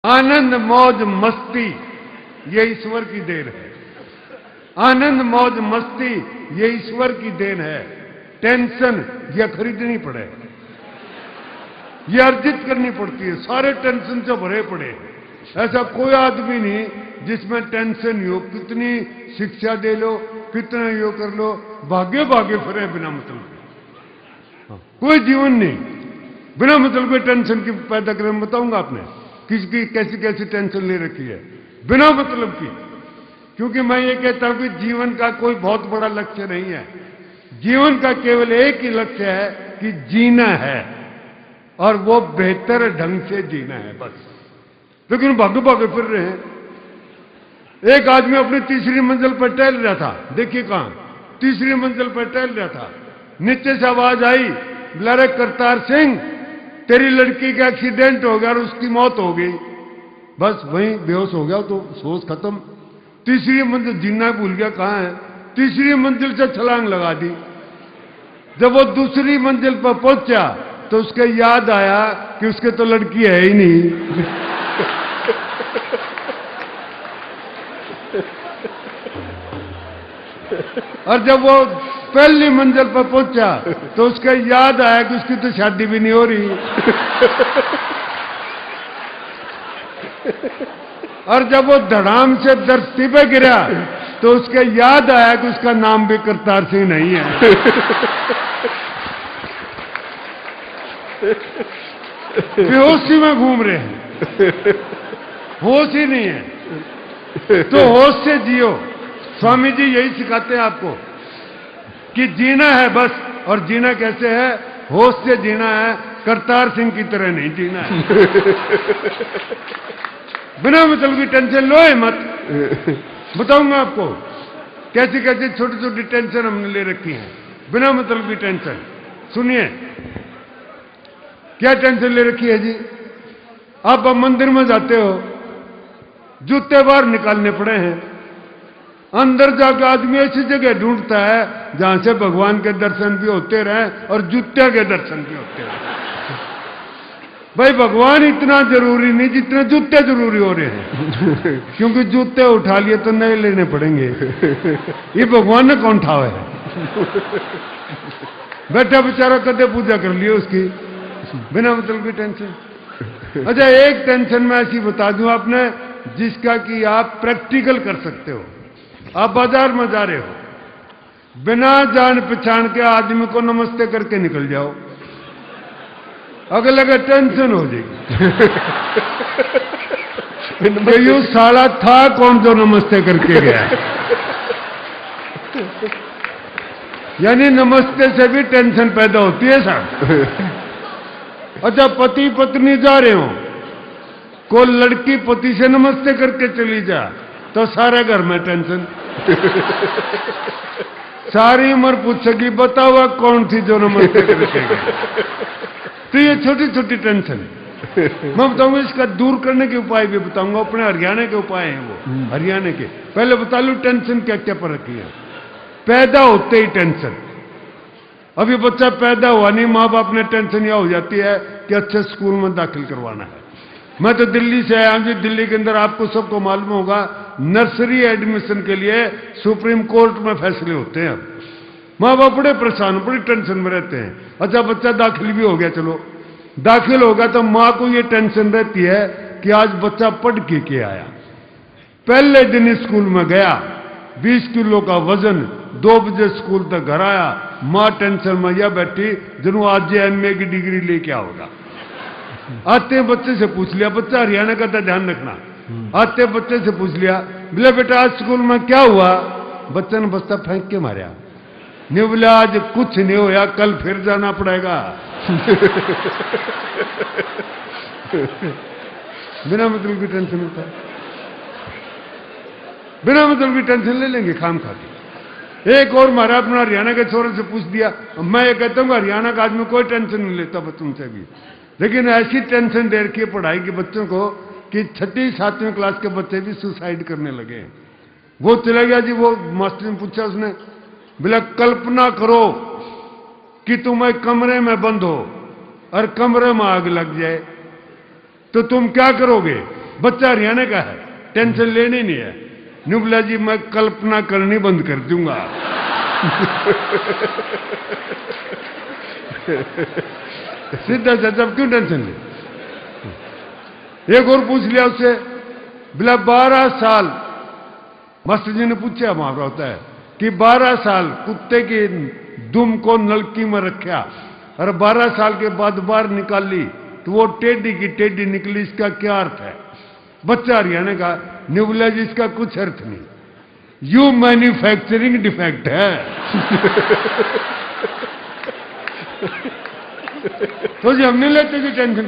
आनंद मौज मस्ती ये ईश्वर की देन है। आनंद मौज मस्ती ये ईश्वर की देन है। टेंशन ये खरीदनी पड़े, ये अर्जित करनी पड़ती है। सारे टेंशन से भरे पड़े। ऐसा कोई आदमी नहीं जिसमें टेंशन हो। कितनी शिक्षा दे लो, कितना यो कर लो, भाग्य भाग्य फिरे बिना मतलब के। कोई जीवन नहीं बिना मतलब के टेंशन की पैदा करें। बताऊंगा आपने किसकी कैसी कैसी टेंशन ले रखी है बिना मतलब की। क्योंकि मैं ये कहता हूं कि जीवन का कोई बहुत बड़ा लक्ष्य नहीं है। जीवन का केवल एक ही लक्ष्य है कि जीना है, और वो बेहतर ढंग से जीना है बस। लेकिन भागे भागे फिर रहे हैं। एक आदमी अपनी तीसरी मंजिल पर टहल रहा था। देखिए कहां, तीसरी मंजिल पर टहल रहा था। नीचे से आवाज आई, बोला करतार सिंह तेरी लड़की का एक्सीडेंट हो गया और उसकी मौत हो गई। बस वहीं बेहोश हो गया तो सोच खत्म। तीसरी मंजिल जीना भूल गया। कहां है? तीसरी मंजिल से छलांग लगा दी। जब वो दूसरी मंजिल पर पहुंचा तो उसके याद आया कि उसके तो लड़की है ही नहीं। और जब वो पहली मंजिल पर पहुंचा तो उसके याद आया कि उसकी तो शादी भी नहीं हो रही। और जब वो धड़ाम से धरती पे गिरा तो उसके याद आया कि उसका नाम भी करतार सिंह नहीं है। बेहोशी में घूम रहे हैं, होश ही नहीं है। तो होश से जियो। स्वामी जी यही सिखाते हैं आपको कि जीना है बस। और जीना कैसे है? होश से जीना है, करतार सिंह की तरह नहीं जीना है। बिना मतलब की टेंशन लो है मत। बताऊंगा आपको कैसी कैसी छोटी छोटी टेंशन हमने ले रखी है बिना मतलब की टेंशन। सुनिए क्या टेंशन ले रखी है जी। आप अब मंदिर में जाते हो, जूते बाहर निकालने पड़े हैं। अंदर जाकर आदमी ऐसी जगह ढूंढता है जहां से भगवान के दर्शन भी होते रहे और जूते के दर्शन भी होते रहे। भाई भगवान इतना जरूरी नहीं जितने जूते जरूरी हो रहे हैं। क्योंकि जूते उठा लिए तो नए लेने पड़ेंगे। ये भगवान ने कौन ठावा है? बैठा बेचारा कदे पूजा कर लियो उसकी बिना मतलब की टेंशन। अच्छा एक टेंशन मैं ऐसी बता दूं आपने जिसका कि आप प्रैक्टिकल कर सकते हो। आप बाजार में जा रहे हो, बिना जान पहचान के आदमी को नमस्ते करके निकल जाओ, अगर लगे टेंशन हो जाएगी। ये साला था कौन जो नमस्ते करके गया? यानी नमस्ते से भी टेंशन पैदा होती है साहब। अच्छा पति पत्नी जा रहे हो, कोई लड़की पति से नमस्ते करके चली जा तो सारे घर में टेंशन। सारी उम्र पूछेगी बताओ कौन थी जो नमस्ते करके गई। तो ये छोटी छोटी टेंशन मैं बताऊंगा। इसका दूर करने के उपाय भी बताऊंगा। अपने हरियाणा के उपाय हैं वो, हरियाणा के। पहले बता लूं टेंशन क्या क्या पर रखी है। पैदा होते ही टेंशन। अभी बच्चा पैदा हुआ नहीं, माँ बाप ने टेंशन यह हो जाती है कि अच्छे स्कूल में दाखिल करवाना है। मैं तो दिल्ली से आया हूं जी। दिल्ली के अंदर आपको सबको मालूम होगा नर्सरी एडमिशन के लिए सुप्रीम कोर्ट में फैसले होते हैं। माँ बाप बड़े परेशान, बड़ी टेंशन में रहते हैं। अच्छा बच्चा दाखिल भी हो गया, चलो दाखिल होगा तो माँ को ये टेंशन रहती है कि आज बच्चा पढ़ के आया। पहले दिन स्कूल में गया, 20 किलो का वजन, 2 बजे स्कूल तक घर आया। माँ टेंशन में यह बैठी जरूर आज MA की डिग्री लेके आओगा। आते बच्चे से पूछ लिया, बच्चा हरियाणा का था ध्यान रखना। आते बच्चे से पूछ लिया, बोले बेटा आज स्कूल में क्या हुआ? बच्चे ने बस्ता फेंक के मारा। नहीं बोला आज कुछ नहीं होया, कल फिर जाना पड़ेगा। बिना मतलब की टेंशन होता है। बिना मतलब की टेंशन ले लेंगे खाम खा के। एक और मारा अपना हरियाणा के छोरे से पूछ दिया। मैं ये कहता हूँ हरियाणा का आदमी कोई टेंशन नहीं लेता बच्चों से भी, लेकिन ऐसी टेंशन दे रखी है पढ़ाई के बच्चों को कि 6वीं 7वीं क्लास के बच्चे भी सुसाइड करने लगे। वो चला गया जी। वो मास्टर ने पूछा, उसने बोला कल्पना करो कि तुम एक कमरे में बंद हो और कमरे में आग लग जाए तो तुम क्या करोगे? बच्चा हरियाणा का है, टेंशन लेनी नहीं है। नुबला जी मैं कल्पना करनी बंद कर दूंगा। सीधा चाचा क्यों टेंशन ले। एक और पूछ लिया उससे, बोला 12 साल, मास्टर जी ने पूछा वहां होता है कि 12 साल कुत्ते की दुम को नलकी में रखा और 12 साल के बाद बाहर निकाली तो वो टेढ़ी की टेढ़ी निकली, इसका क्या अर्थ है? बच्चा हरियाणा का, न्यूबला जी इसका कुछ अर्थ नहीं, यू मैन्युफैक्चरिंग डिफेक्ट है। तो जी हम नहीं लेते कि टेंशन